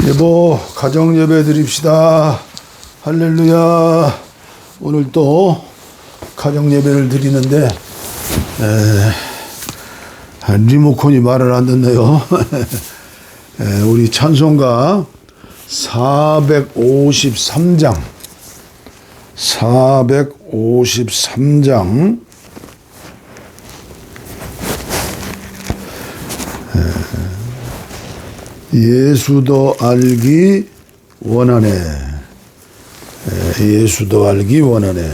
여보, 가정 예배 드립시다. 할렐루야. 오늘 또 가정 예배를 드리는데 리모컨이 말을 안 듣네요. 우리 찬송가 453장 '예수도 알기 원하네. 예수도 알기 원하네.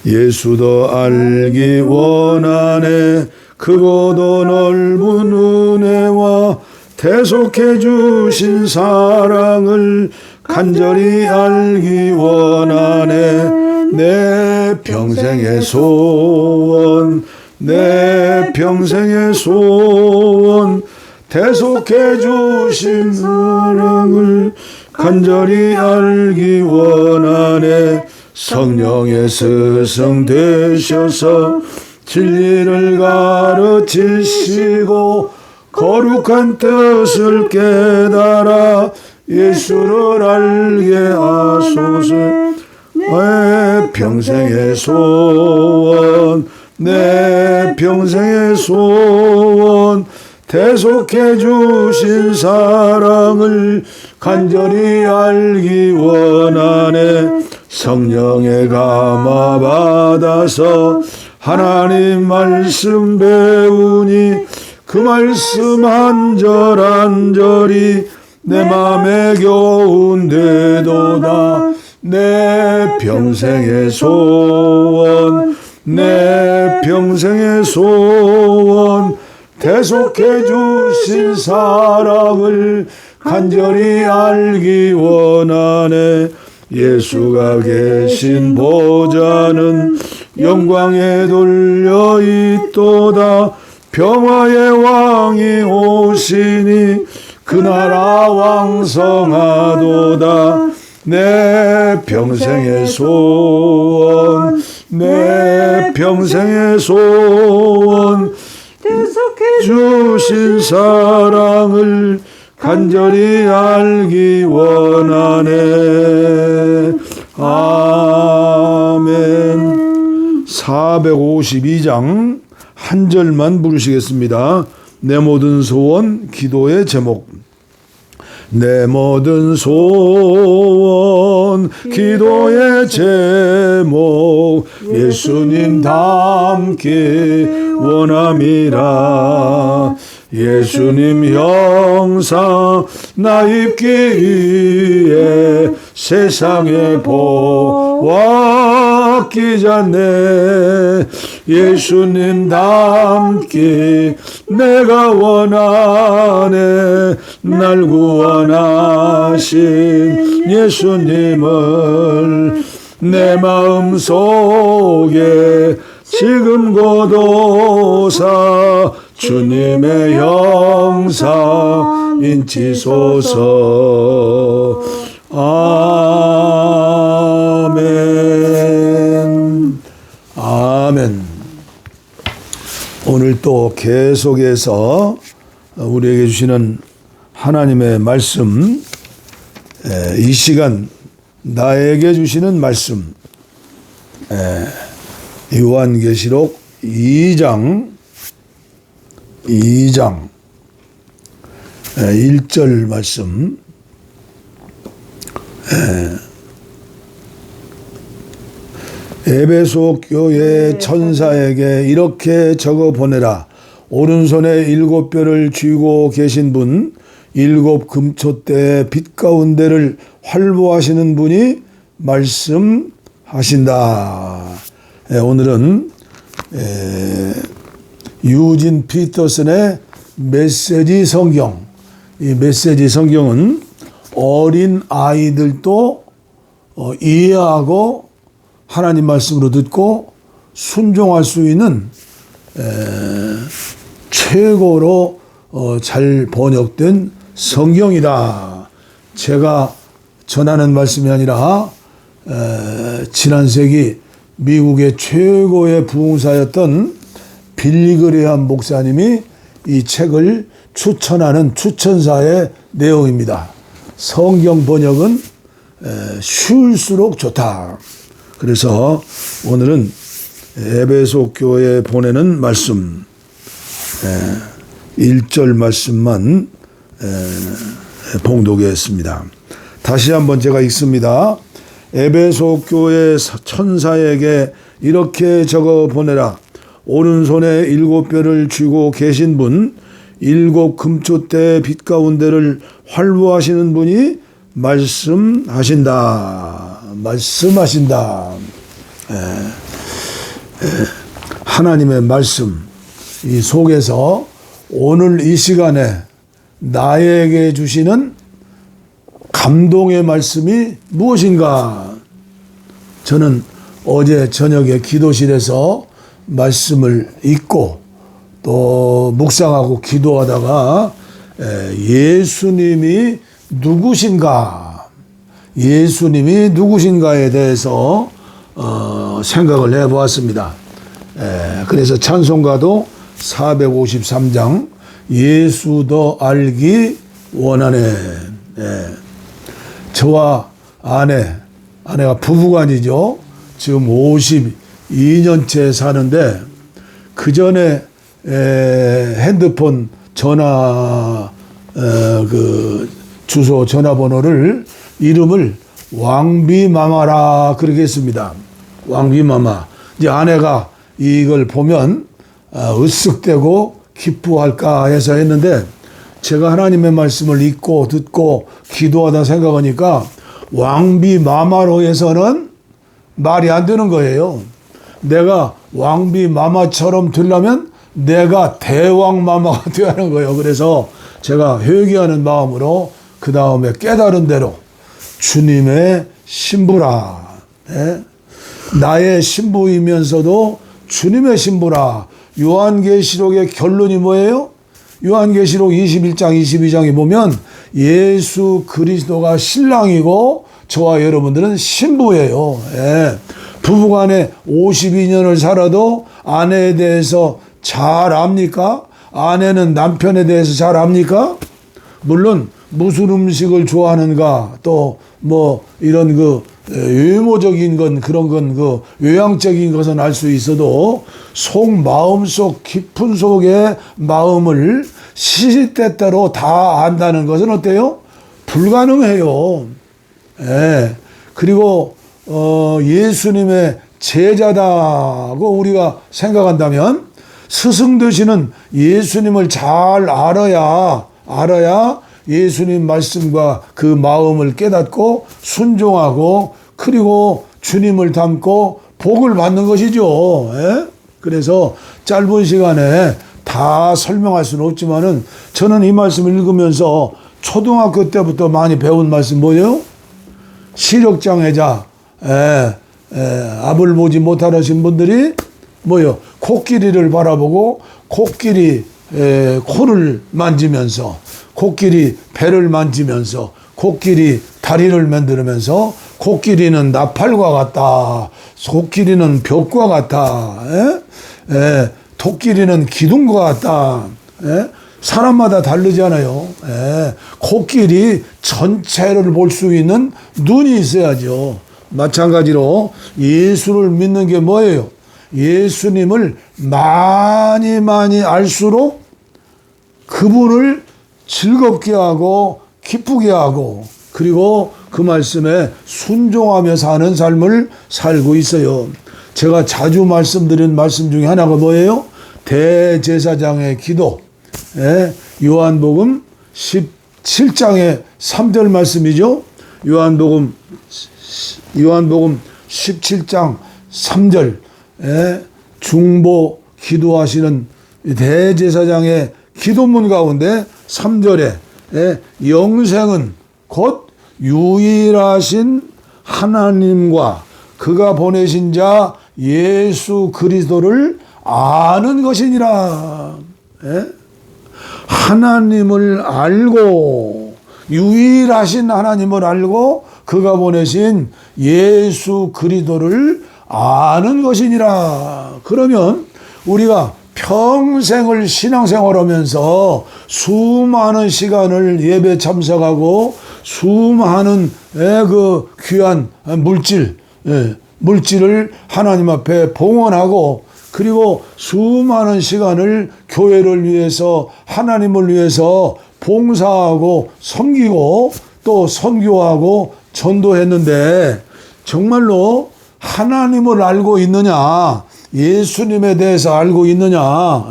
예수도 알기 원하네. 크고도 넓은 은혜와 대속해 주신 사랑을 간절히 알기 원하네. 내 평생의 소원, 내 평생의 소원, 대속해 주신 사랑을 간절히 알기 원하네. 성령의 스승 되셔서 진리를 가르치시고 거룩한 뜻을 깨달아 예수를 알게 하소서. 내 평생의 소원, 내 평생의 소원, 대속해 주신 사랑을 간절히 알기 원하네. 성령의 감화 받아서 하나님 말씀 배우니 그 말씀 한 절 한 절이 내 맘에 겨운되도다. 내 평생의 소원, 내 평생의 소원, 대속해 주신 사랑을 간절히 알기 원하네. 예수가 계신 보좌는 영광에 돌려 있도다. 평화의 왕이 오시니 그 나라 왕성하도다. 내 평생의 소원, 내 평생의 소원, 대속해 주신 사랑을 간절히 알기 원하네. 아멘. 452장 한 절만 부르시겠습니다. 내 모든 소원, 기도의 제목. 내 모든 소원, 기도의 제목, 예수님 닮기 원함이라. 예수님 형상 나 입기 위해 세상에 보았기 않네. 예수님 닮기 내가 원하네. 날 구원하신 예수님을 내 마음속에 지금 고도사 주님의 형상 인치소서. 아멘. 아멘. 오늘 또 계속해서 우리에게 주시는 하나님의 말씀, 이 시간 나에게 주시는 말씀, 요한계시록 2장 1절 말씀. 에베소 교회 천사에게 이렇게 적어 보내라. 오른손에 7뼈를 쥐고 계신 분, 7 금초대의 빛 가운데를 활보하시는 분이 말씀하신다. 오늘은 유진 피터슨의 메시지 성경. 이 메시지 성경은 어린 아이들도 이해하고 하나님 말씀으로 듣고 순종할 수 있는 최고로 잘 번역된 성경이다. 제가 전하는 말씀이 아니라 지난 세기 미국의 최고의 부흥사였던 빌리 그레이엄 목사님이 이 책을 추천하는 추천사의 내용입니다. 성경 번역은 쉬울수록 좋다. 그래서 오늘은 에베소 교회에 보내는 말씀 1절 말씀만 봉독했습니다. 다시 한번 제가 읽습니다. 에베소 교회 천사에게 이렇게 적어 보내라. 오른손에 7뼈를 쥐고 계신 분, 7 금초대의 빛 가운데를 활보하시는 분이 말씀하신다. 하나님의 말씀 이 속에서 오늘 이 시간에 나에게 주시는 감동의 말씀이 무엇인가? 저는 어제 저녁에 기도실에서 말씀을 읽고 또 묵상하고 기도하다가 예수님이 누구신가에 대해서 생각을 해보았습니다. 그래서 찬송가도 453장 예수 더 알기 원하네. 저와 아내가 부부간이죠. 지금 52년째 사는데 그 전에 핸드폰 전화 그 주소 전화번호를 이름을 왕비마마라 그렇게 했습니다. 왕비마마. 이제 아내가 이걸 보면 으쓱대고 기뻐할까 해서 했는데 제가 하나님의 말씀을 읽고 듣고 기도하다 생각하니까 왕비마마로 해서는 말이 안 되는 거예요. 내가 왕비마마처럼 되려면 내가 대왕마마가 되어야 하는 거예요. 그래서 제가 회개하는 마음으로 그 다음에 깨달은 대로 주님의 신부라. 나의 신부이면서도 주님의 신부라. 요한계시록의 결론이 뭐예요? 요한계시록 21장 22장에 보면 예수 그리스도가 신랑이고 저와 여러분들은 신부예요. 부부간에 52년을 살아도 아내에 대해서 잘 압니까? 아내는 남편에 대해서 잘 압니까? 물론 무슨 음식을 좋아하는가 또 뭐 이런 그 외모적인 건 그런 건 그 외향적인 것은 알 수 있어도 마음속 깊은 속의 마음을 시시때때로 다 안다는 것은 어때요? 불가능해요. 그리고 예수님의 제자다고 우리가 생각한다면 스승 되시는 예수님을 잘 알아야 예수님 말씀과 그 마음을 깨닫고 순종하고 그리고 주님을 닮고 복을 받는 것이죠. 그래서 짧은 시간에 다 설명할 수는 없지만은 저는 이 말씀을 읽으면서 초등학교 때부터 많이 배운 말씀 뭐예요? 시력장애자, 앞을 보지 못하신 분들이 뭐요? 코끼리를 바라보고 코끼리 코를 만지면서 코끼리 배를 만지면서 코끼리 다리를 만들면서 코끼리는 나팔과 같다. 코끼리는 벽과 같다. 토끼리는 기둥과 같다. 사람마다 다르잖아요. 코끼리 전체를 볼 수 있는 눈이 있어야죠. 마찬가지로 예수를 믿는 게 뭐예요? 예수님을 많이 알수록 그분을 즐겁게 하고 기쁘게 하고 그리고 그 말씀에 순종하며 사는 삶을 살고 있어요. 제가 자주 말씀드린 말씀 중에 하나가 뭐예요? 대제사장의 기도. 요한복음 17장의 3절 말씀이죠. 요한복음 17장 3절 중보 기도하시는 대제사장의 기도문 가운데 3절에 영생은 곧 유일하신 하나님과 그가 보내신 자 예수 그리스도를 아는 것이니라. 하나님을 알고 유일하신 하나님을 알고 그가 보내신 예수 그리스도를 아는 것이니라. 그러면 우리가 평생을 신앙생활하면서 수많은 시간을 예배 참석하고 수많은 그 귀한 물질을 하나님 앞에 봉헌하고 그리고 수많은 시간을 교회를 위해서 하나님을 위해서 봉사하고 섬기고 또 선교하고 전도했는데 정말로 하나님을 알고 있느냐, 예수님에 대해서 알고 있느냐,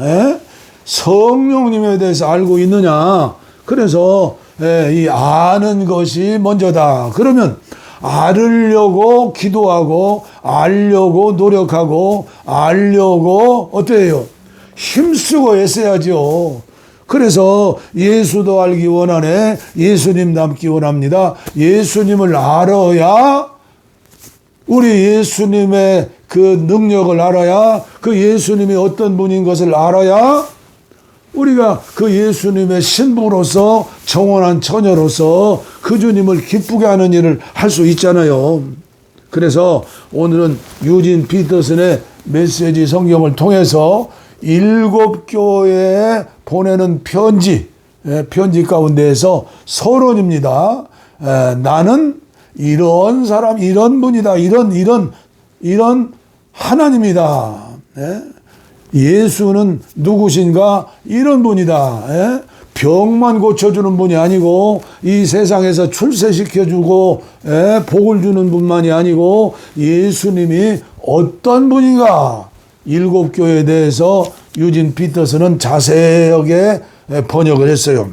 성령님에 대해서 알고 있느냐. 그래서 이 아는 것이 먼저다. 그러면 알으려고 기도하고 알려고 노력하고 알려고 어때요? 힘쓰고 애써야죠. 그래서 예수도 알기 원하네, 예수님 닮기 원합니다. 예수님을 알아야 우리 예수님의 그 능력을 알아야 그 예수님이 어떤 분인 것을 알아야 우리가 그 예수님의 신부로서 정원한 처녀로서 그 주님을 기쁘게 하는 일을 할 수 있잖아요. 그래서 오늘은 유진 피터슨의 메시지 성경을 통해서 7교회에 보내는 편지 가운데에서 서론입니다. 나는 이런 사람, 이런 분이다. 이런 하나님이다. 예수는 누구신가? 이런 분이다. 병만 고쳐주는 분이 아니고 이 세상에서 출세시켜주고 복을 주는 분만이 아니고 예수님이 어떤 분인가? 7교회에 대해서 유진 피터슨은 자세하게 번역을 했어요.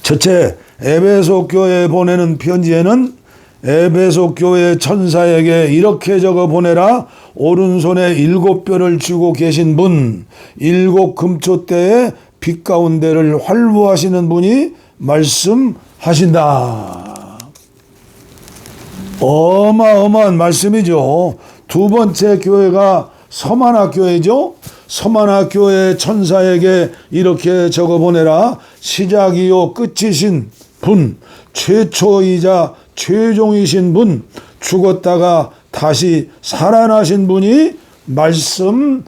첫째, 에베소 교회에 보내는 편지에는 에베소 교회 천사에게 이렇게 적어 보내라. 오른손에 7뼈를 쥐고 계신 분, 7 금초대의 빛 가운데를 활보하시는 분이 말씀하신다. 어마어마한 말씀이죠. 두 번째 교회가 서만화 교회죠. 서만화 교회 천사에게 이렇게 적어 보내라. 시작이요 끝이신 분, 최초이자 최종이신 분, 죽었다가 다시 살아나신 분이 말씀하신다.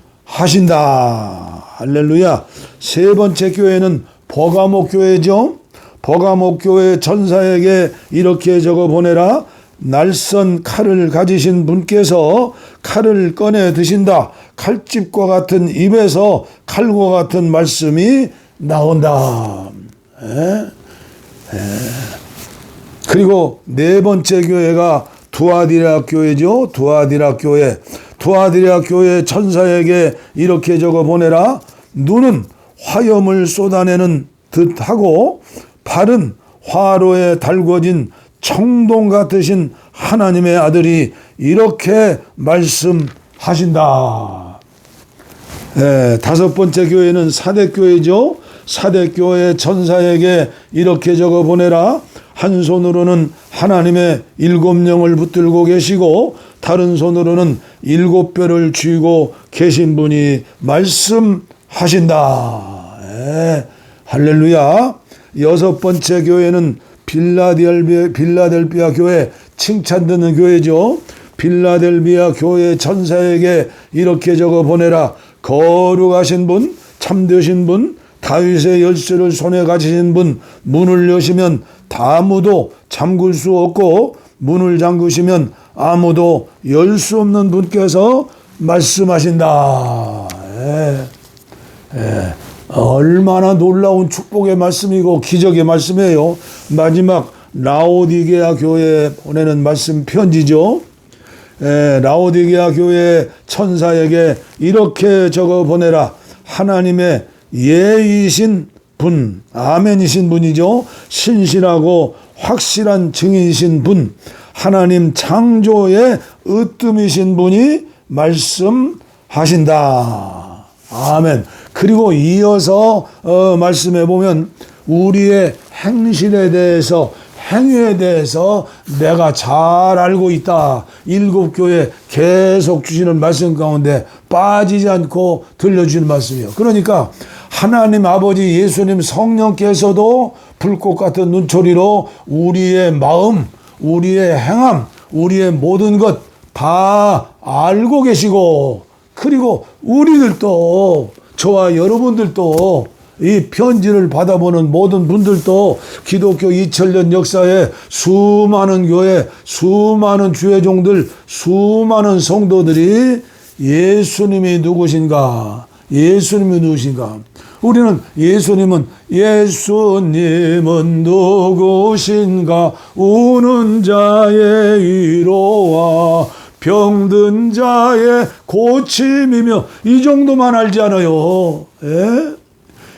할렐루야. 세 번째 교회는 버가모 교회죠. 버가모 교회 천사에게 이렇게 적어 보내라. 날선 칼을 가지신 분께서 칼을 꺼내 드신다. 칼집과 같은 입에서 칼과 같은 말씀이 나온다. 그리고 네 번째 교회가 두아디라 교회죠. 두아디라 교회 천사에게 이렇게 적어 보내라. 눈은 화염을 쏟아내는 듯하고 발은 화로에 달궈진 청동 같으신 하나님의 아들이 이렇게 말씀하신다. 다섯 번째 교회는 사대교회죠. 사대교회 천사에게 이렇게 적어 보내라. 한 손으로는 하나님의 7영을 붙들고 계시고 다른 손으로는 7뼈를 쥐고 계신 분이 말씀하신다. 할렐루야. 여섯 번째 교회는 빌라델비아 교회, 칭찬 듣는 교회죠. 빌라델비아 교회 천사에게 이렇게 적어 보내라. 거룩하신 분, 참되신 분, 다윗의 열쇠를 손에 가지신 분, 문을 여시면 아무도 잠글 수 없고 문을 잠그시면 아무도 열 수 없는 분께서 말씀하신다. 얼마나 놀라운 축복의 말씀이고 기적의 말씀이에요. 마지막 라오디게아 교회에 보내는 말씀 편지죠. 라오디게아 교회 천사에게 이렇게 적어 보내라. 하나님의 예이신 분, 아멘이신 분이죠. 신실하고 확실한 증인이신 분, 하나님 창조의 으뜸이신 분이 말씀하신다. 아멘. 그리고 이어서 말씀해 보면 우리의 행실에 대해서, 행위에 대해서 내가 잘 알고 있다. 7교회 계속 주시는 말씀 가운데 빠지지 않고 들려주시는 말씀이에요. 그러니까 하나님 아버지 예수님 성령께서도 불꽃 같은 눈초리로 우리의 마음, 우리의 행함, 우리의 모든 것 다 알고 계시고 그리고 우리들도, 저와 여러분들도, 이 편지를 받아보는 모든 분들도 기독교 2000년 역사에 수많은 교회, 수많은 주회종들, 수많은 성도들이 예수님이 누구신가? 예수님이 누구신가? 우리는 예수님은 누구신가? 우는 자의 위로와 병든 자의 고침이며, 이 정도만 알지 않아요. 예?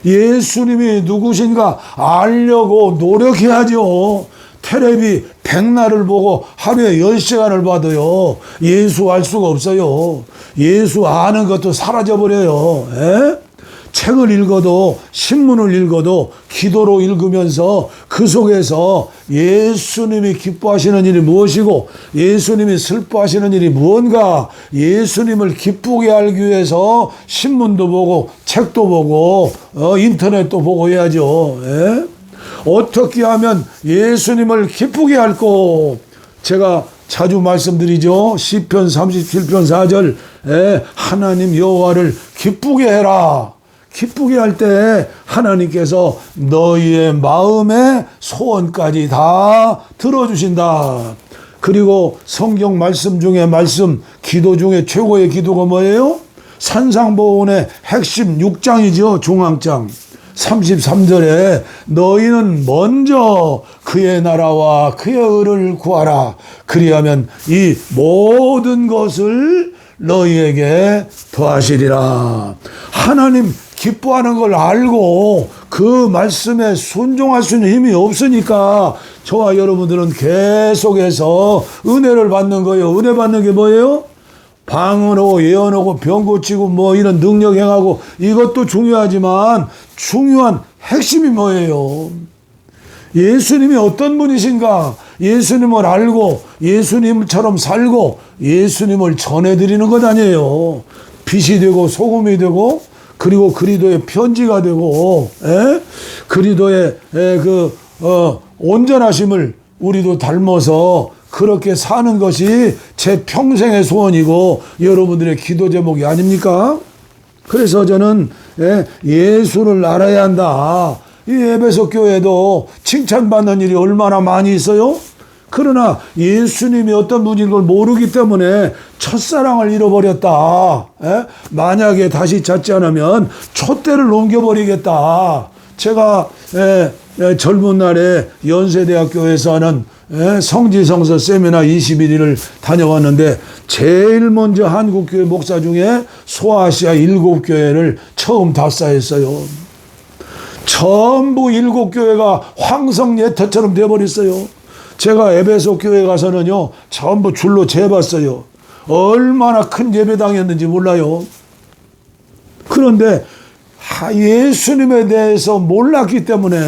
예수님이 누구신가 알려고 노력해야죠. 텔레비 백날을 보고 하루에 10시간을 봐도요, 예수 알 수가 없어요. 예수 아는 것도 사라져버려요. 에? 책을 읽어도, 신문을 읽어도, 기도로 읽으면서 그 속에서 예수님이 기뻐하시는 일이 무엇이고 예수님이 슬퍼하시는 일이 무언가, 예수님을 기쁘게 알기 위해서 신문도 보고 책도 보고 인터넷도 보고 해야죠. 에? 어떻게 하면 예수님을 기쁘게 할꼬? 제가 자주 말씀드리죠. 시편 37편 4절, 하나님 여호와를 기쁘게 해라. 기쁘게 할 때 하나님께서 너희의 마음의 소원까지 다 들어주신다. 그리고 성경 말씀 중에 기도 중에 최고의 기도가 뭐예요? 산상보훈의 핵심 6장이죠. 중앙장 33절에 너희는 먼저 그의 나라와 그의 의를 구하라. 그리하면 이 모든 것을 너희에게 더하시리라. 하나님 기뻐하는 걸 알고 그 말씀에 순종할 수 있는 힘이 없으니까 저와 여러분들은 계속해서 은혜를 받는 거예요. 은혜 받는 게 뭐예요? 방언하고 예언하고 병 고치고 뭐 이런 능력 행하고, 이것도 중요하지만 중요한 핵심이 뭐예요? 예수님이 어떤 분이신가? 예수님을 알고 예수님처럼 살고 예수님을 전해드리는 것 아니에요. 빛이 되고 소금이 되고, 그리고 그리도의 편지가 되고, 그리도의 온전하심을 우리도 닮아서 그렇게 사는 것이 제 평생의 소원이고 여러분들의 기도 제목이 아닙니까? 그래서 저는 예수를 알아야 한다. 이 에베소 교회도 칭찬받는 일이 얼마나 많이 있어요? 그러나 예수님이 어떤 분인 걸 모르기 때문에 첫사랑을 잃어버렸다. 만약에 다시 찾지 않으면 촛대를 넘겨버리겠다. 제가 젊은 날에 연세대학교에서 하는 성지성서 세미나 21일을 다녀왔는데, 제일 먼저 한국교회 목사 중에 소아시아 7교회를 처음 답사했어요. 전부 7교회가 황성예터처럼 돼버렸어요. 제가 에베소 교회 가서는요, 전부 줄로 재봤어요. 얼마나 큰 예배당이었는지 몰라요. 그런데 예수님에 대해서 몰랐기 때문에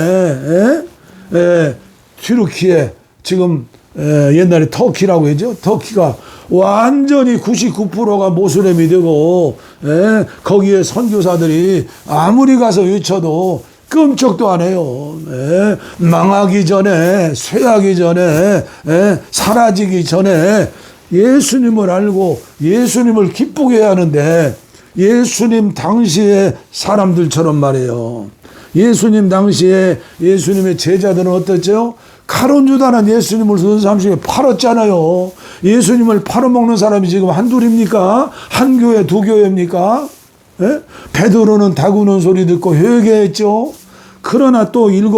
튀르키예, 지금 옛날에 터키라고 했죠. 터키가 완전히 99%가 모슬렘이 되고, 거기에 선교사들이 아무리 가서 외쳐도 끔찍도 안 해요. 망하기 전에, 쇠하기 전에, 사라지기 전에 예수님을 알고 예수님을 기쁘게 해야 하는데, 예수님 당시의 사람들처럼 말이에요. 예수님 당시에 예수님의 제자들은 어떻죠? 가룟 유다는 예수님을 선삼식에 팔았잖아요. 예수님을 팔아먹는 사람이 지금 한둘입니까? 한 교회, 두 교회입니까? 베드로는 다구는 소리 듣고 회개했죠. 그러나 또 7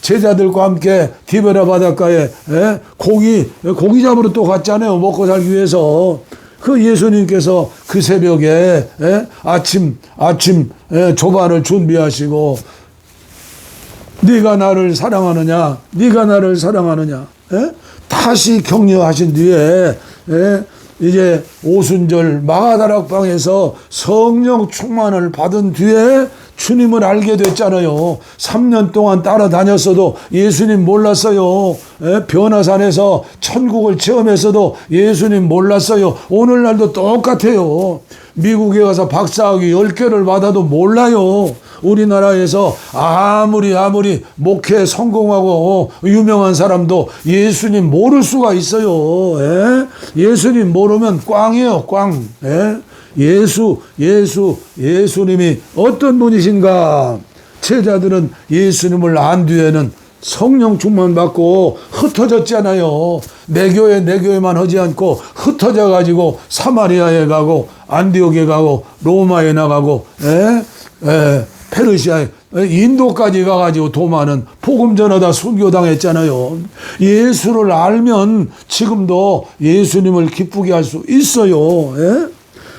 제자들과 함께 디베라 바닷가에 고기 잡으러 또 갔잖아요. 먹고 살기 위해서. 그 예수님께서 그 새벽에 아침 조반을 준비하시고, 네가 나를 사랑하느냐, 네가 나를 사랑하느냐, 다시 격려하신 뒤에 이제 오순절 마가다락방에서 성령 충만을 받은 뒤에 주님을 알게 됐잖아요. 3년 동안 따라다녔어도 예수님 몰랐어요. 변화산에서 천국을 체험했어도 예수님 몰랐어요. 오늘날도 똑같아요. 미국에 가서 박사학위 10개를 받아도 몰라요. 우리나라에서 아무리 목회 성공하고 유명한 사람도 예수님 모를 수가 있어요. 예수님 모르면 꽝이에요, 꽝. 예수님이 어떤 분이신가? 제자들은 예수님을 안 뒤에는 성령 충만 받고 흩어졌잖아요. 내 교회만 하지 않고 흩어져 가지고 사마리아에 가고 안디옥에 가고 로마에 나가고 페르시아에 인도까지 가가지고 도마는 복음 전하다 순교당했잖아요. 예수를 알면 지금도 예수님을 기쁘게 할 수 있어요.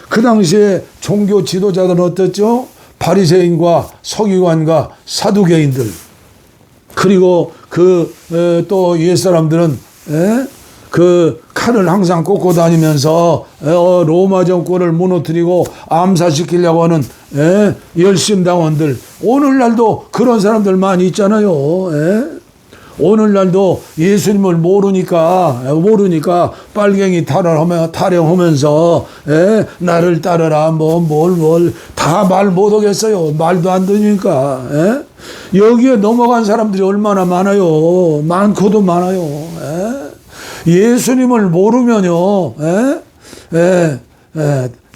그 당시에 종교 지도자들은 어땠죠? 바리새인과 서기관과 사두개인들, 그리고 또 옛사람들은 그 칼을 항상 꽂고 다니면서 로마 정권을 무너뜨리고 암살시키려고 하는 열심당원들, 오늘날도 그런 사람들 많이 있잖아요. 오늘날도 예수님을 모르니까 빨갱이 타령하면서 나를 따르라 뭘 다 말 못하겠어요. 말도 안 되니까. 여기에 넘어간 사람들이 얼마나 많아요. 많고도 많아요. 예수님을 모르면요,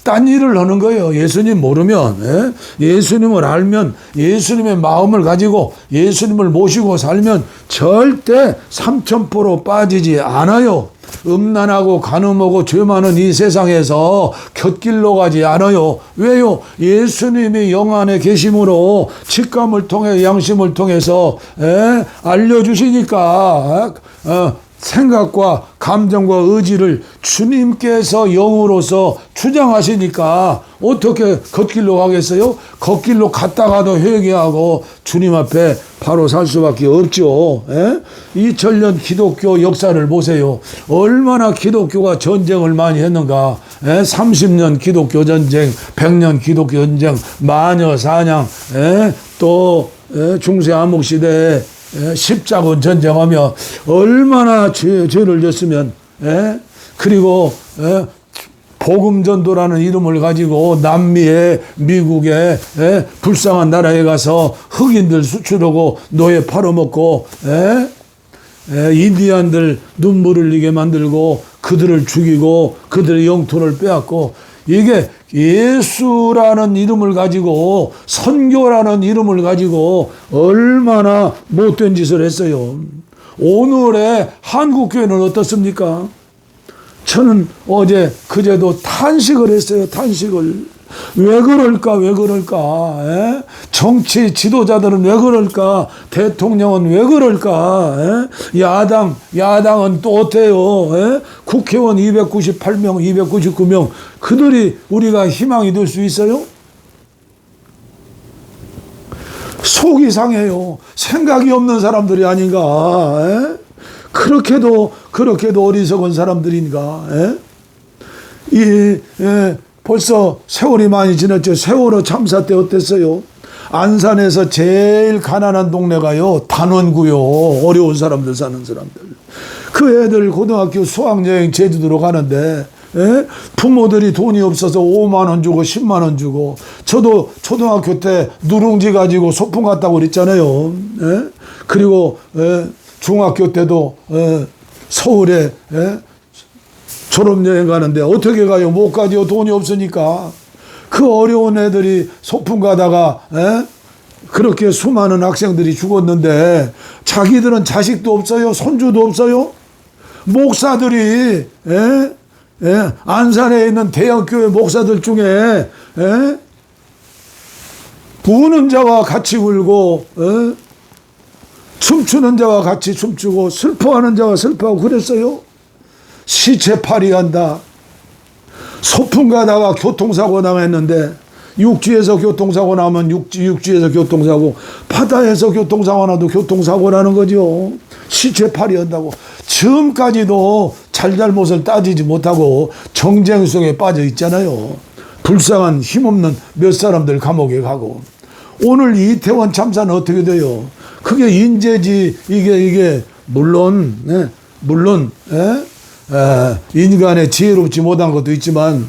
딴 일을 하는 거예요. 예수님 모르면, 예수님을 알면, 예수님의 마음을 가지고 예수님을 모시고 살면 절대 3000% 빠지지 않아요. 음란하고 간음하고 죄 많은 이 세상에서 곁길로 가지 않아요. 왜요? 예수님이 영 안에 계심으로 직감을 통해 양심을 통해서 알려주시니까 생각과 감정과 의지를 주님께서 영으로서 주장하시니까 어떻게 걷길로 가겠어요? 걷길로 갔다가도 회개하고 주님 앞에 바로 살 수밖에 없죠. 2000년 기독교 역사를 보세요. 얼마나 기독교가 전쟁을 많이 했는가. 30년 기독교 전쟁, 100년 기독교 전쟁, 마녀 사냥, 또 중세 암흑 시대에 십자군 전쟁하며 얼마나 죄를 졌으면, 그리고 복음 전도라는 이름을 가지고 남미에 미국에 불쌍한 나라에 가서 흑인들 수출하고 노예 팔아먹고 인디안들 눈물 흘리게 만들고 그들을 죽이고 그들의 영토를 빼앗고, 이게 예수라는 이름을 가지고 선교라는 이름을 가지고 얼마나 못된 짓을 했어요. 오늘의 한국교회는 어떻습니까? 저는 그제도 탄식을 했어요. 탄식을. 왜 그럴까? 정치 지도자들은 왜 그럴까? 대통령은 왜 그럴까? 야당은 또 어때요? 국회의원 298명, 299명, 그들이 우리가 희망이 될 수 있어요? 속이 상해요. 생각이 없는 사람들이 아닌가? 그렇게도 어리석은 사람들인가? 벌써 세월이 많이 지났죠. 세월호 참사 때 어땠어요? 안산에서 제일 가난한 동네가요, 단원구요. 어려운 사람들 사는 사람들. 그 애들 고등학교 수학여행 제주도로 가는데, 부모들이 돈이 없어서 5만 원 주고 10만 원 주고, 저도 초등학교 때 누룽지 가지고 소풍 갔다고 그랬잖아요. 그리고 중학교 때도 서울에 졸업여행 가는데 어떻게 가요? 못 가죠. 돈이 없으니까. 그 어려운 애들이 소풍 가다가 그렇게 수많은 학생들이 죽었는데 자기들은 자식도 없어요. 손주도 없어요. 목사들이 안산에 있는 대형교회 목사들 중에 우는 자와 같이 울고 춤추는 자와 같이 춤추고 슬퍼하는 자와 슬퍼하고 그랬어요. 시체팔이 한다. 소풍 가다가 교통사고 당했는데, 육지에서 교통사고 나면 육지에서 교통사고, 바다에서 교통사고 나도 교통사고라는 거죠. 시체팔이 한다고. 지금까지도 잘못을 따지지 못하고 정쟁 속에 빠져 있잖아요. 불쌍한 힘없는 몇 사람들 감옥에 가고. 오늘 이태원 참사는 어떻게 돼요? 그게 인재지. 이게 물론 인간의 지혜롭지 못한 것도 있지만,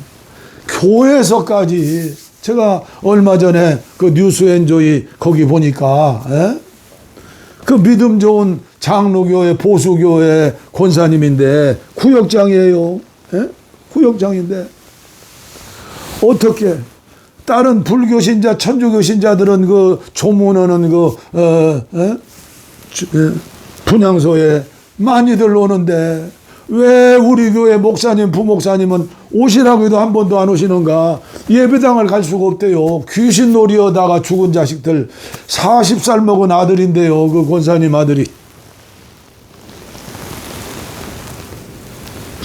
교회에서까지, 제가 얼마 전에 그 뉴스엔조이 거기 보니까 그 믿음 좋은 장로교회 보수교회 권사님인데 구역장이에요. 구역장인데 어떻게 다른 불교 신자, 천주교 신자들은 그 조문하는 분향소에 많이들 오는데 왜 우리 교회 목사님, 부목사님은 오시라고 해도 한 번도 안 오시는가? 예배당을 갈 수가 없대요. 귀신 놀이하다가 죽은 자식들, 40살 먹은 아들인데요. 그 권사님 아들이.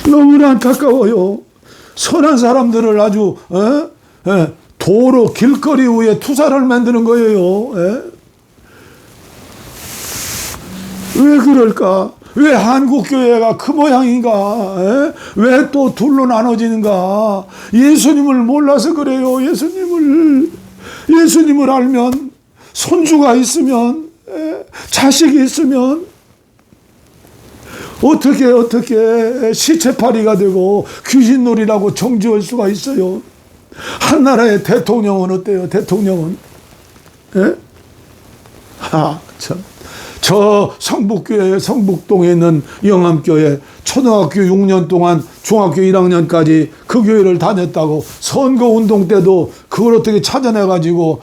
너무나 안타까워요. 선한 사람들을 아주 도로 길거리 위에 투사를 만드는 거예요. 왜 그럴까? 왜 한국교회가 그 모양인가? 왜 또 둘로 나눠지는가? 예수님을 몰라서 그래요. 예수님을 알면, 손주가 있으면, 자식이 있으면 어떻게 시체팔이가 되고 귀신놀이라고 정지할 수가 있어요? 한 나라의 대통령은 어때요? 대통령은? 참. 저 성북교회, 성북동에 있는 영암교회, 초등학교 6년 동안 중학교 1학년까지 그 교회를 다녔다고, 선거운동 때도 그걸 어떻게 찾아내가지고,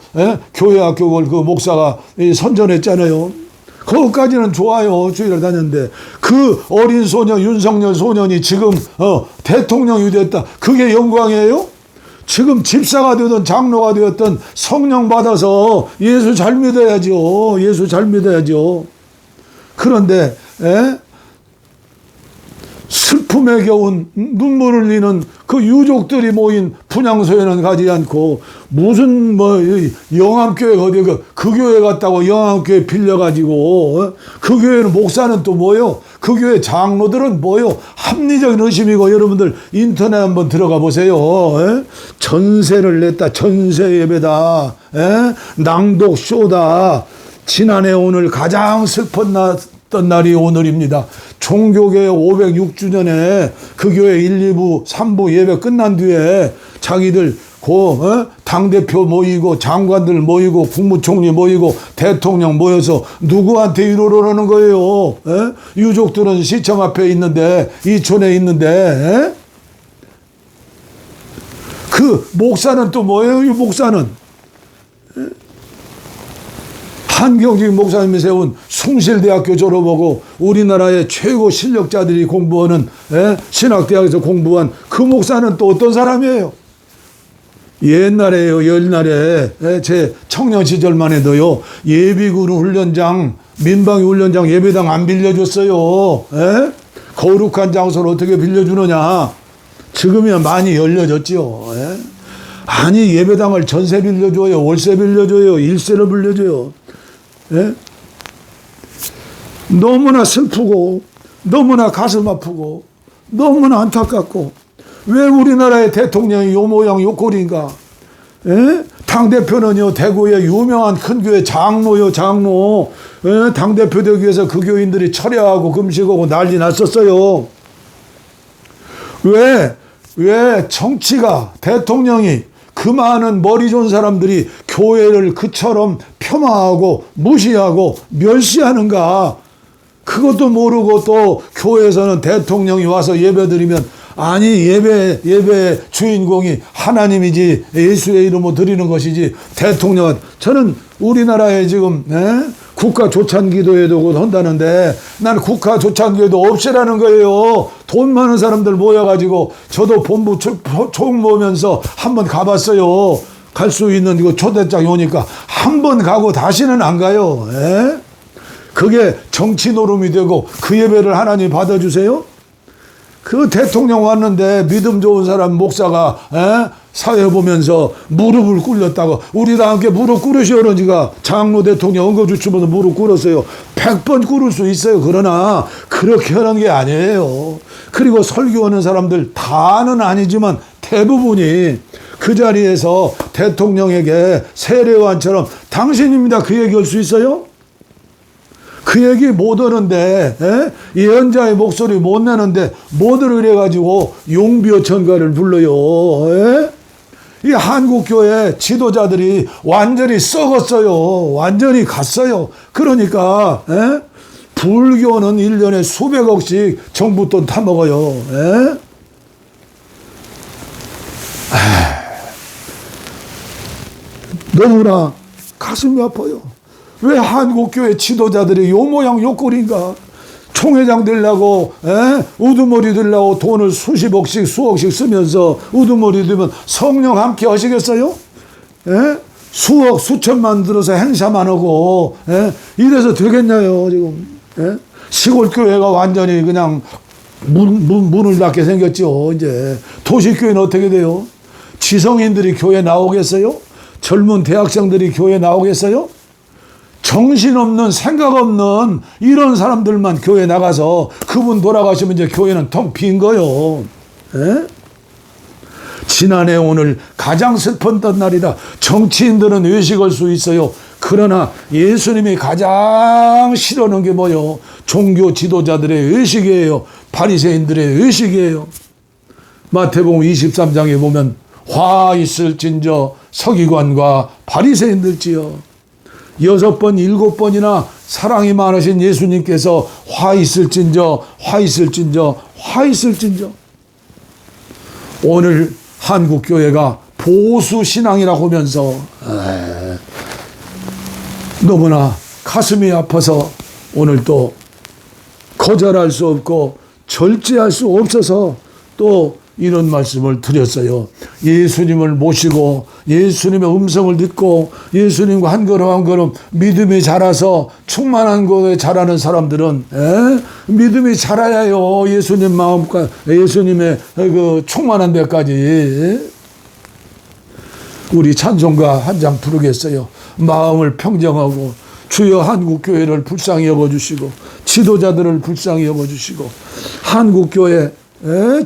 교회 학교를 그 목사가 선전했잖아요. 그것까지는 좋아요. 주일을 다녔는데, 그 어린 소년, 윤석열 소년이 지금, 대통령이 됐다. 그게 영광이에요? 지금 집사가 되든 장로가 되었든 성령 받아서 예수 잘 믿어야죠. 예수 잘 믿어야죠. 그런데 슬픔에 겨운 눈물을 흘리는 그 유족들이 모인 분향소에는 가지 않고 무슨 영암교회가 어디 그 교회 갔다고 영암교회 빌려가지고 그 교회는 목사는 또 뭐요? 그 교회 장로들은 뭐요? 합리적인 의심이고, 여러분들 인터넷 한번 들어가 보세요. 전세를 냈다. 전세 예배다. 낭독 쇼다. 지난해 오늘 가장 슬펐던 날이 오늘입니다. 종교개혁 506주년에 그 교회 1, 2부, 3부 예배 끝난 뒤에 자기들 당대표 모이고 장관들 모이고 국무총리 모이고 대통령 모여서 누구한테 위로를 하는 거예요? 유족들은 시청 앞에 있는데, 이촌에 있는데, 그 목사는 또 뭐예요? 이 목사는 한경직 목사님이 세운 숭실대학교 졸업하고 우리나라의 최고 실력자들이 공부하는 신학대학에서 공부한 그 목사는 또 어떤 사람이에요? 옛날에 제 청년 시절만 해도요, 예비군 훈련장, 민방위 훈련장 예배당 안 빌려줬어요. 거룩한 장소를 어떻게 빌려주느냐? 지금이야 많이 열려졌죠. 아니, 예배당을 전세 빌려줘요, 월세 빌려줘요, 일세를 빌려줘요. 너무나 슬프고, 너무나 가슴 아프고, 너무나 안타깝고, 왜 우리나라의 대통령이 요 모양 요 꼴인가? 당대표는요, 대구의 유명한 큰 교회 장로요, 장로. 당대표 되기 위해서 그 교인들이 철야하고 금식하고 난리 났었어요. 왜 정치가, 대통령이, 그 많은 머리 좋은 사람들이 교회를 그처럼 폄하하고 무시하고 멸시하는가? 그것도 모르고 또 교회에서는 대통령이 와서 예배드리면, 아니, 예배 주인공이 하나님이지 예수의 이름으로 드리는 것이지 대통령은, 저는 우리나라에 지금 국가 조찬기도회도 곧 한다는데, 나는 국가 조찬기도회도 없애라는 거예요. 돈 많은 사람들 모여가지고, 저도 본부 총 모으면서 한번 가봤어요. 갈 수 있는 이거 초대장이 오니까 한 번 가고 다시는 안 가요. 그게 정치 노름이 되고 그 예배를 하나님 받아주세요? 그 대통령 왔는데 믿음 좋은 사람 목사가 사회 보면서 무릎을 꿇렸다고, 우리 다 함께 무릎 꿇으시오. 그러니까 장로 대통령 응급주춤에서 무릎 꿇었어요. 100번 꿇을 수 있어요. 그러나 그렇게 하는 게 아니에요. 그리고 설교하는 사람들 다는 아니지만 대부분이 그 자리에서 대통령에게 세례요한처럼 당신입니다, 그 얘기 할 수 있어요? 그 얘기 못 하는데, 예언자의 목소리 못 내는데 뭐들 그래가지고 용비어 천가를 불러요. 이 한국교회 지도자들이 완전히 썩었어요. 완전히 갔어요. 그러니까 불교는 1년에 수백억씩 정부 돈 타먹어요. 너무나 가슴이 아파요. 왜 한국교회 지도자들이 요 모양 요 꼴인가? 총회장 되려고 우두머리 되려고 돈을 수십억씩 수억씩 쓰면서 우두머리 되면 성령 함께 하시겠어요? 수억 수천만 들어서 행사만 하고 이래서 되겠냐요 지금. 시골교회가 완전히 그냥 문을 닫게 생겼죠. 이제 도시교회는 어떻게 돼요? 지성인들이 교회 나오겠어요? 젊은 대학생들이 교회 나오겠어요? 정신없는 생각 없는 이런 사람들만 교회 나가서 그분 돌아가시면 이제 교회는 텅 빈 거요. 지난해 오늘 가장 슬펐던 날이다. 정치인들은 외식할 수 있어요. 그러나 예수님이 가장 싫어하는 게 뭐요? 종교 지도자들의 외식이에요. 바리새인들의 외식이에요. 마태복음 23장에 보면 화 있을진저 서기관과 바리새인들지요. 6번 7번이나 사랑이 많으신 예수님께서 화 있을진저 화 있을진저 화 있을진저. 오늘 한국교회가 보수 신앙이라고 하면서 너무나 가슴이 아파서 오늘 또 거절할 수 없고 절제할 수 없어서 또 이런 말씀을 드렸어요. 예수님을 모시고 예수님의 음성을 듣고 예수님과 한 걸음 한 걸음 믿음이 자라서 충만한 곳에 자라는 사람들은 믿음이 자라야요. 예수님 마음과 예수님의 그 충만한 데까지. 우리 찬송가 한 장 부르겠어요. 마음을 평정하고 주여 한국교회를 불쌍히 여겨주시고 지도자들을 불쌍히 여겨주시고 한국교회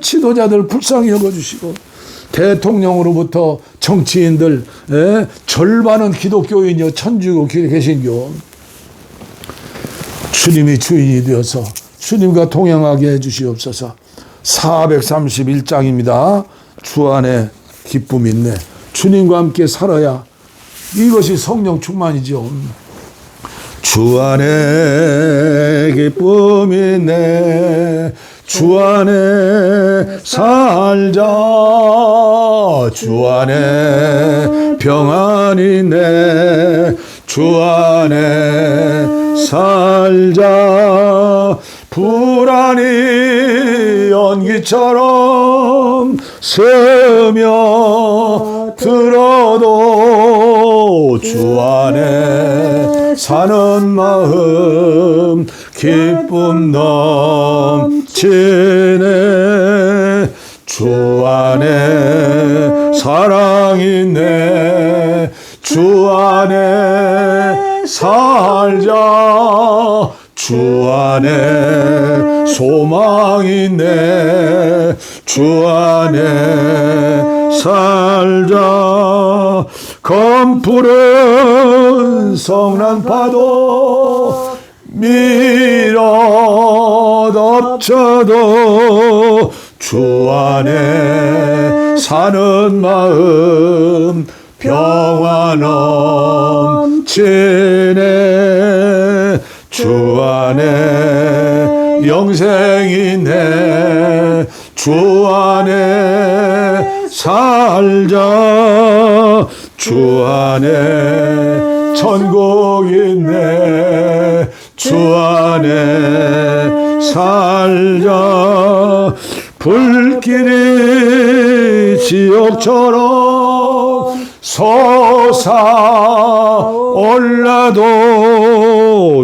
지도자들 불쌍히 여겨주시고 대통령으로부터 정치인들 절반은 기독교인이요 천주교 개신교. 주님이 주인이 되어서 주님과 동행하게 해주시옵소서. 431장입니다. 주 안에 기쁨이 있네. 주님과 함께 살아야 이것이 성령 충만이죠. 주 안에 기쁨이 있네. 주 안에 살자. 주 안에 평안이 있네. 주 안에 살자. 불안이 연기처럼 스며들어도 주 안에 사는 마음 기쁨 넘치네. 주 안에 사랑이 있네. 주 안에 살자. 주 안에 소망이 있네. 주 안에 살자. 검푸른 성난파도 밀어덮쳐도 주 안에 사는 마음 평안 넘치네. 주 안에 영생이 있네. 주 안에 살자. 주 안에 천국이 있네. 주 안에 살자. 불길이 지옥처럼 솟아올라도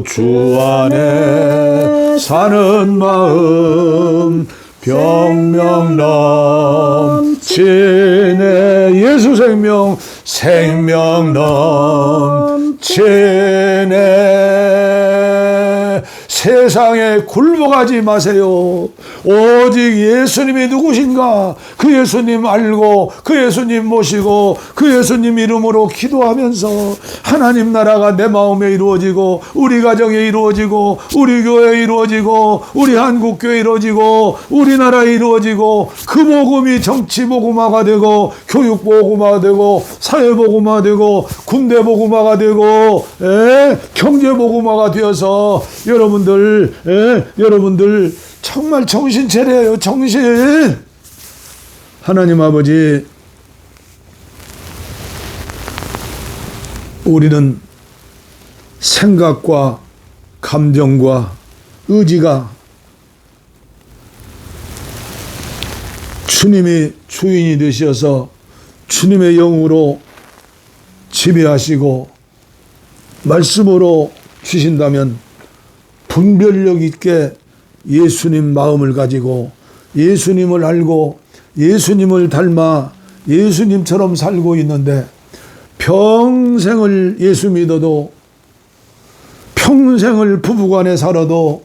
주 안에 사는 마음 병명 넘치네. 예수 생명 생명 넘치네. 세상에 굴복하지 마세요. 오직 예수님이 누구신가? 그 예수님 알고 그 예수님 모시고 그 예수님 이름으로 기도하면서 하나님 나라가 내 마음에 이루어지고 우리 가정에 이루어지고 우리 교회에 이루어지고 우리 한국교회에 이루어지고 우리나라에 이루어지고 그 복음이 정치 복음화가 되고 교육 복음화가 되고 사회 복음화가 되고 군대 복음화가 되고 경제 복음화가 되어서 여러분들 정말 정신 차려요. 정신. 하나님 아버지 우리는 생각과 감정과 의지가 주님이 주인이 되셔서 주님의 영으로 지배하시고 말씀으로 주신다면 분별력 있게 예수님 마음을 가지고 예수님을 알고 예수님을 닮아 예수님처럼 살고 있는데, 평생을 예수 믿어도 평생을 부부간에 살아도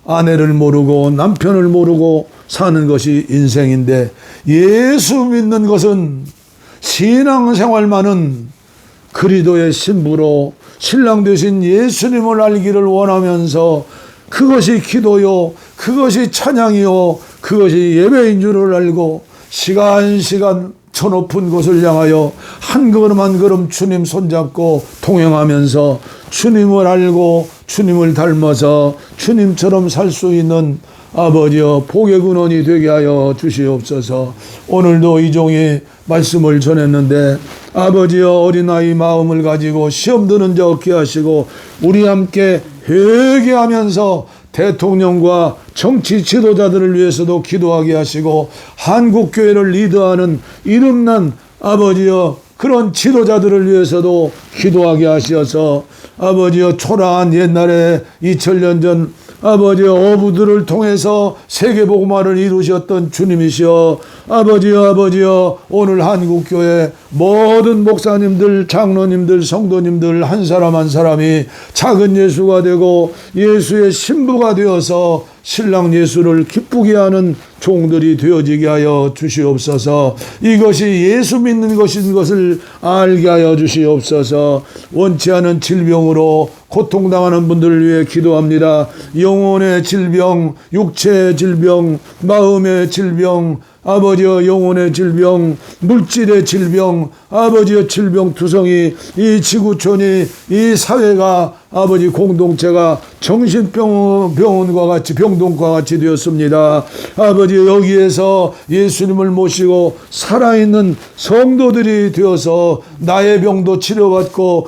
아내를 모르고 남편을 모르고 사는 것이 인생인데, 예수 믿는 것은 신앙생활만은 그리스도의 신부로 신랑 되신 예수님을 알기를 원하면서 그것이 기도요, 그것이 찬양이요, 그것이 예배인 줄을 알고 시간 저 높은 곳을 향하여 한 걸음 한 걸음 주님 손잡고 동행하면서 주님을 알고 주님을 닮아서 주님처럼 살 수 있는 아버지여 복의 근원이 되게 하여 주시옵소서. 오늘도 이 종이 말씀을 전했는데 아버지여 어린아이 마음을 가지고 시험 드는 자 없게 하시고 우리 함께 회개하면서 대통령과 정치 지도자들을 위해서도 기도하게 하시고 한국교회를 리드하는 이름난 아버지여 그런 지도자들을 위해서도 기도하게 하셔서 아버지여 초라한 옛날에 2000년 전 아버지여 어부들을 통해서 세계복음화를 이루셨던 주님이시여 아버지여 오늘 한국교회 모든 목사님들 장로님들 성도님들 한 사람 한 사람이 작은 예수가 되고 예수의 신부가 되어서 신랑 예수를 기쁘게 하는 종들이 되어지게 하여 주시옵소서. 이것이 예수 믿는 것인 것을 알게 하여 주시옵소서. 원치 않은 질병으로 고통당하는 분들을 위해 기도합니다. 영혼의 질병, 육체의 질병, 마음의 질병, 아버지여 영혼의 질병, 물질의 질병, 아버지여 질병투성이 이 지구촌이 이 사회가 아버지 공동체가 정신병원과 같이 병동과 같이 되었습니다. 아버지 여기에서 예수님을 모시고 살아있는 성도들이 되어서 나의 병도 치료받고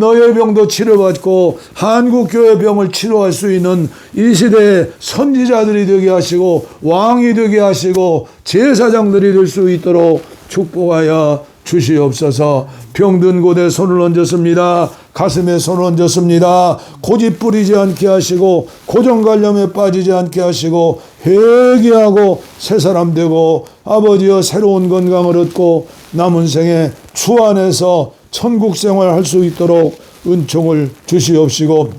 너의 병도 치료받고 한국교회 병을 치료할 수 있는 이 시대의 선지자들이 되게 하시고 왕이 되게 하시고 제사장들이 될 수 있도록 축복하여 주시옵소서. 병든 곳에 손을 얹었습니다. 가슴에 손을 얹었습니다. 고집 부리지 않게 하시고 고정관념에 빠지지 않게 하시고 회개하고 새 사람 되고 아버지여 새로운 건강을 얻고 남은 생에 주 안에서 천국 생활할 수 있도록 은총을 주시옵시고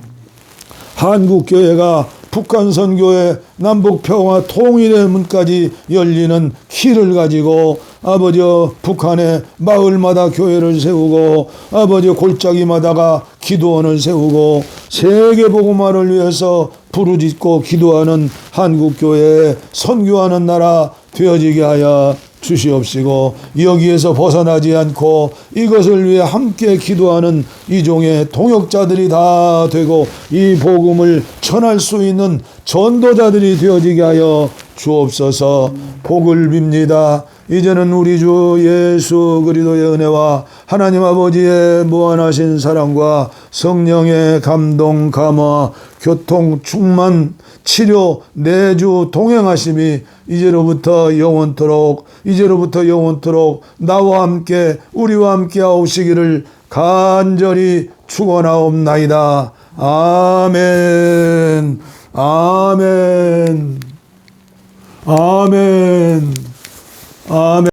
한국교회가 북한 선교의 남북 평화 통일의 문까지 열리는 키를 가지고 아버지여 북한의 마을마다 교회를 세우고 아버지여 골짜기마다가 기도원을 세우고 세계 복음화를 위해서 부르짖고 기도하는 한국교회에 선교하는 나라 되어지게 하여 주시옵시고 여기에서 벗어나지 않고 이것을 위해 함께 기도하는 이 종의 동역자들이 다 되고 이 복음을 전할 수 있는 전도자들이 되어지게 하여 주옵소서. 복을 빕니다. 이제는 우리 주 예수 그리스도의 은혜와 하나님 아버지의 무한하신 사랑과 성령의 감동 감화 교통 충만 치료 내주 동행하심이 이제로부터 영원토록 나와 함께 우리와 함께 하옵시기를 간절히 축원하옵나이다. 아멘. 아멘. 아멘. 아멘.